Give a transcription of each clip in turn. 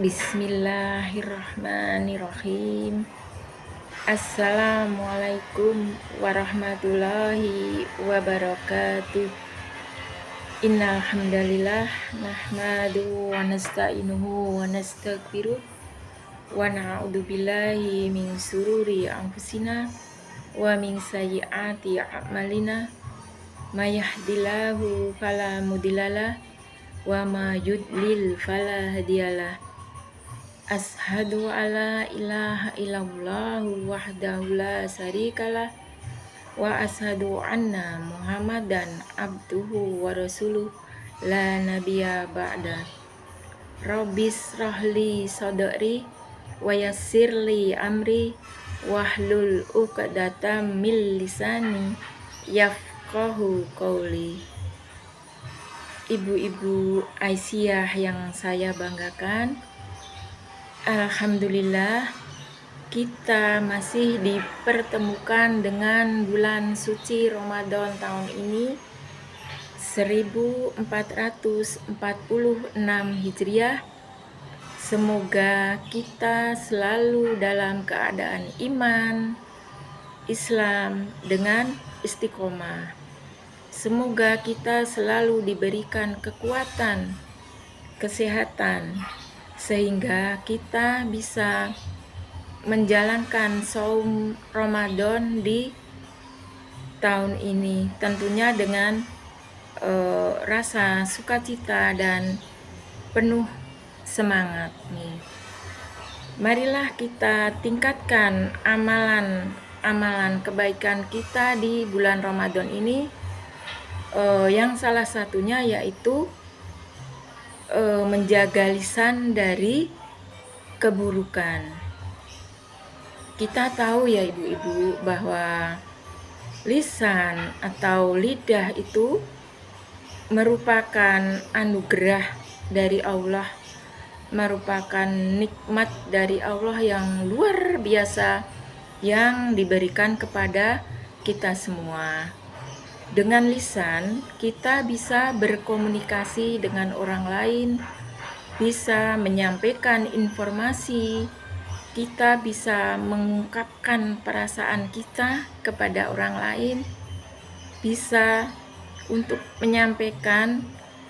Bismillahirrahmanirrahim. Assalamualaikum warahmatullahi wabarakatuh. Innal hamdalillah nahmadu wa nasta'inuhu wa nastaghfiruh wa na'udzu billahi min sururi anfusina wa min sayyiati a'malina. May yahdihillahu fala mudhillalah wa ma yudlil fala hadiyalah. Ashhadu alla ilaha illallah wahdahu la syarikalah wa ashhadu anna Muhammadan abduhu wa rasuluh la nabiyya ba'da. Rabbis rahli sadri wa yassirli amri wahlul 'uqdatam min lisani yafqahu qawli. Ibu-ibu Aisyah yang saya banggakan, alhamdulillah kita masih dipertemukan dengan bulan suci Ramadan tahun ini 1446 Hijriah. Semoga kita selalu dalam keadaan iman, Islam dengan istiqomah. Semoga kita selalu diberikan kekuatan, kesehatan, sehingga kita bisa menjalankan saum Ramadan di tahun ini, tentunya dengan rasa sukacita dan penuh semangat nih. Marilah kita tingkatkan amalan kebaikan kita di bulan Ramadan ini, yang salah satunya yaitu menjaga lisan dari keburukan. Kita tahu ya ibu-ibu bahwa lisan atau lidah itu merupakan anugerah dari Allah, merupakan nikmat dari Allah yang luar biasa yang diberikan kepada kita semua. Dengan lisan kita bisa berkomunikasi dengan orang lain, bisa menyampaikan informasi, kita bisa mengungkapkan perasaan kita kepada orang lain, bisa untuk menyampaikan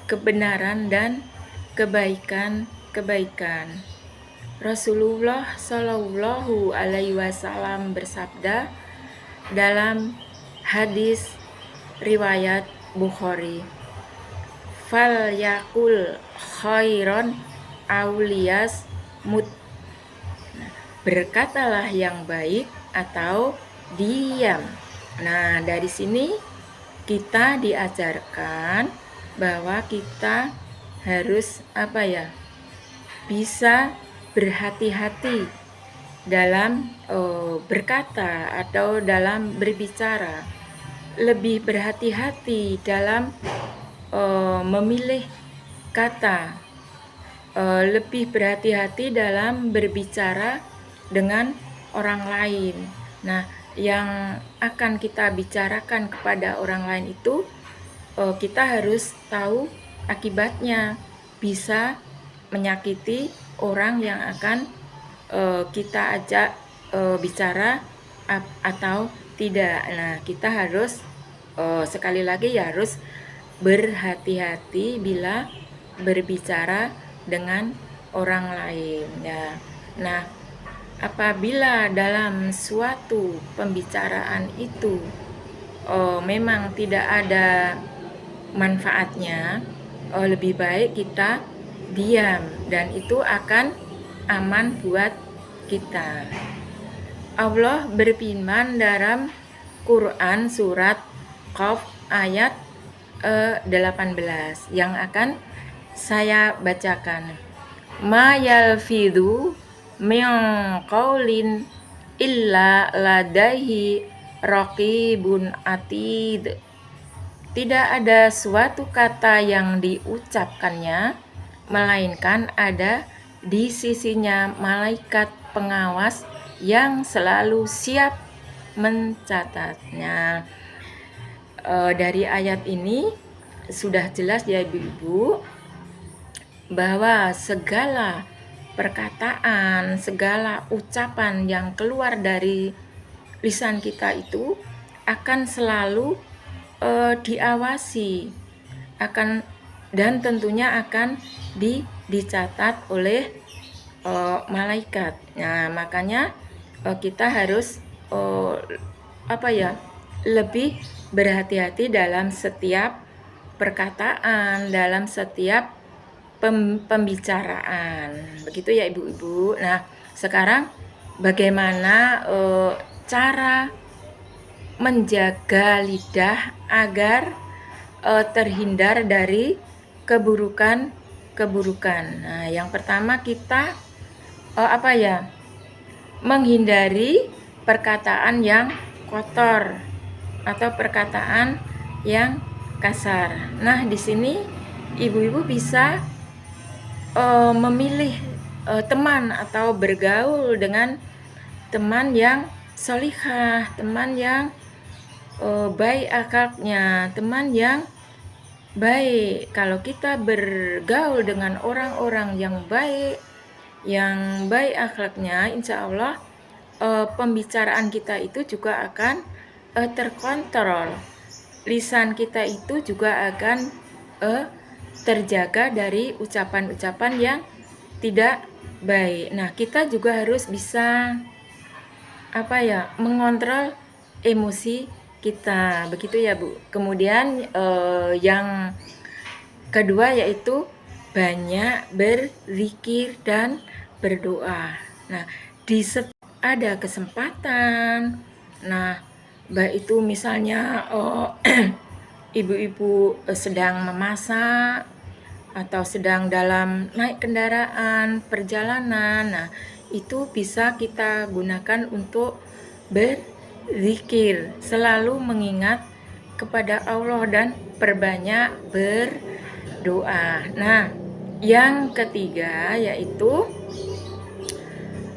kebenaran dan kebaikan. Rasulullah Shallallahu Alaihi Wasallam bersabda dalam hadis riwayat Bukhari, fal yakul khairon auliyas mut, berkatalah yang baik atau diam. Nah, dari sini kita diajarkan bahwa kita harus bisa berhati-hati dalam berkata atau dalam berbicara, lebih berhati-hati dalam memilih kata, lebih berhati-hati dalam berbicara dengan orang lain. Nah, yang akan kita bicarakan kepada orang lain itu kita harus tahu akibatnya, bisa menyakiti orang yang akan kita ajak bicara atau tidak. Nah, kita harus sekali lagi harus berhati-hati bila berbicara dengan orang lain ya. Nah, apabila dalam suatu pembicaraan itu memang tidak ada manfaatnya, lebih baik kita diam dan itu akan aman buat kita. Allah berfirman dalam Quran surat Qaf ayat 18 yang akan saya bacakan. Ma yalfidhu min qaulin illa ladaihi raqibun atid. Tidak ada suatu kata yang diucapkannya melainkan ada di sisinya malaikat pengawas yang selalu siap mencatatnya. Dari ayat ini sudah jelas ya ibu-ibu bahwa segala perkataan, segala ucapan yang keluar dari lisan kita itu akan selalu diawasi, akan dan tentunya akan dicatat oleh malaikat. Nah, makanya kita harus lebih berhati-hati dalam setiap perkataan, dalam setiap pembicaraan. Begitu ya Ibu-ibu. Nah, sekarang bagaimana cara menjaga lidah agar terhindar dari keburukan. Nah, yang pertama kita menghindari perkataan yang kotor atau perkataan yang kasar. Nah, di sini ibu-ibu bisa memilih teman atau bergaul dengan teman yang solihah, teman yang baik akhlaknya, teman yang baik. Kalau kita bergaul dengan orang-orang yang baik akhlaknya, insya Allah pembicaraan kita itu juga akan terkontrol. Lisan kita itu juga akan terjaga dari ucapan-ucapan yang tidak baik. Nah, kita juga harus bisa mengontrol emosi kita. Begitu ya, Bu. Kemudian yang kedua yaitu banyak berzikir dan berdoa. Nah, di setiap ada kesempatan, nah baik itu misalnya ibu-ibu sedang memasak atau sedang dalam naik kendaraan perjalanan, nah itu bisa kita gunakan untuk berzikir, selalu mengingat kepada Allah dan perbanyak berdoa. Nah, yang ketiga yaitu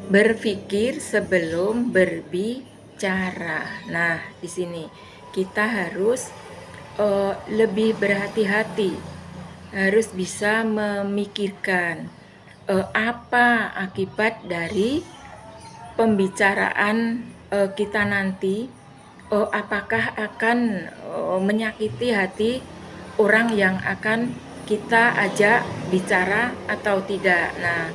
berpikir sebelum berbicara. Nah, di sini kita harus lebih berhati-hati, harus bisa memikirkan apa akibat dari pembicaraan kita nanti, apakah akan menyakiti hati orang yang akan kita ajak bicara atau tidak. Nah,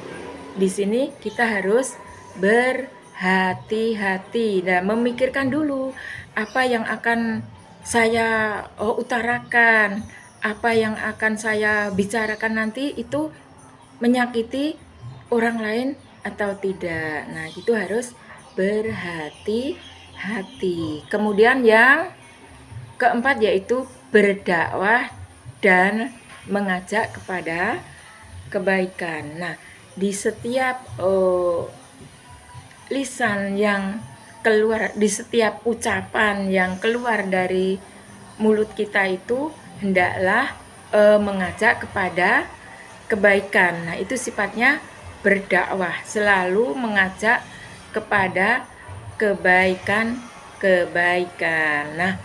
di sini kita harus berhati-hati dan memikirkan dulu apa yang akan saya utarakan, apa yang akan saya bicarakan nanti itu menyakiti orang lain atau tidak. Nah, itu harus berhati-hati. Kemudian yang keempat yaitu berdakwah dan mengajak kepada kebaikan. Nah, di setiap lisan yang keluar, di setiap ucapan yang keluar dari mulut kita itu hendaklah mengajak kepada kebaikan. Nah, itu sifatnya berdakwah, selalu mengajak kepada kebaikan. Nah,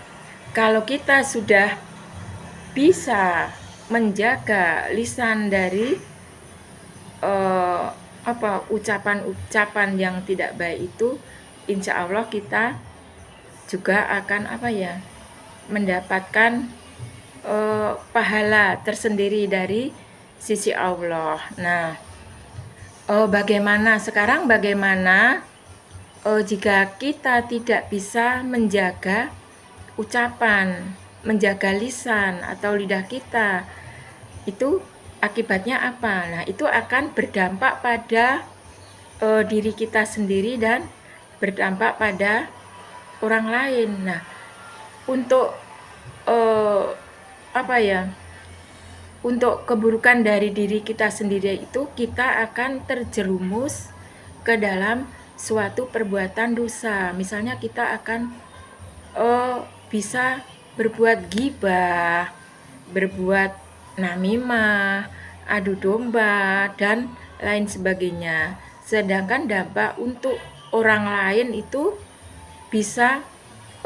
kalau kita sudah bisa menjaga lisan dari ucapan-ucapan yang tidak baik itu, insya Allah kita juga akan mendapatkan pahala tersendiri dari sisi Allah. Nah, bagaimana jika kita tidak bisa menjaga ucapan, menjaga lisan atau lidah kita, itu akibatnya apa? Nah, itu akan berdampak pada diri kita sendiri dan berdampak pada orang lain. Nah, untuk untuk keburukan dari diri kita sendiri itu, kita akan terjerumus ke dalam suatu perbuatan dosa. Misalnya kita akan bisa berbuat ghibah, berbuat namimah, adu domba, dan lain sebagainya. Sedangkan dampak untuk orang lain itu bisa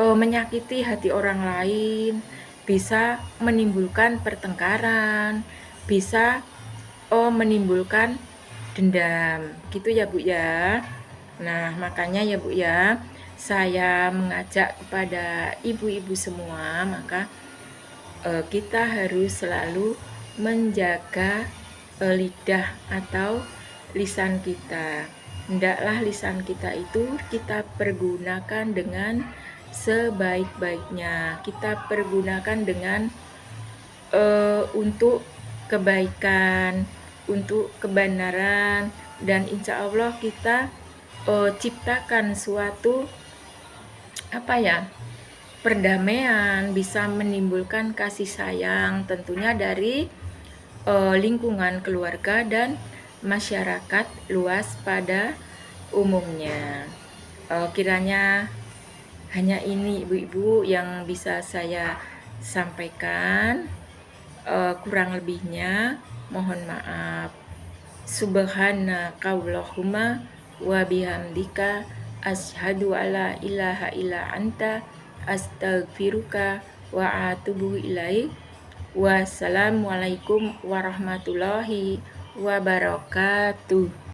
menyakiti hati orang lain, bisa menimbulkan pertengkaran, bisa menimbulkan dendam. Gitu ya Bu ya. Nah, makanya ya Bu ya, saya mengajak kepada ibu-ibu semua, maka kita harus selalu menjaga lidah atau lisan kita. Hendaklah lisan kita itu kita pergunakan dengan sebaik-baiknya. Kita pergunakan dengan untuk kebaikan, untuk kebenaran, dan insya Allah kita ciptakan suatu perdamaian, bisa menimbulkan kasih sayang tentunya dari lingkungan keluarga dan masyarakat luas pada umumnya. Kiranya hanya ini ibu-ibu yang bisa saya sampaikan. Kurang lebihnya mohon maaf. Subhanakallahumma wa bihamdika asyhadu alla ilaha illa anta astaghfiruka wa atubu ilaik. Wassalamualaikum warahmatullahi wabarakatuh.